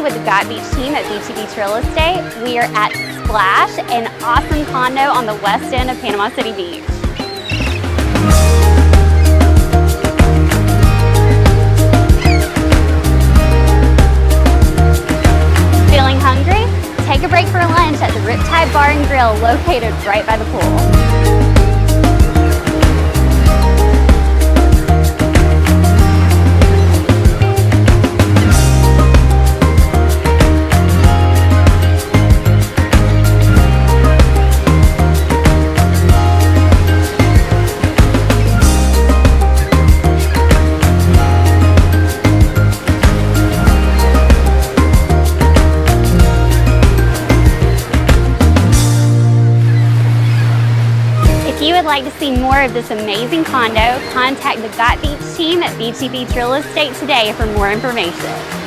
Kelli with the Beach team at Beachy Beach Real Estate. We are at Splash, an awesome condo on the west end of Panama City Beach. Feeling hungry? Take a break for lunch at the Riptide Bar and Grill located right by the pool. If you would like to see more of this amazing condo, contact the Beach team at Beachy Beach Real Estate today for more information.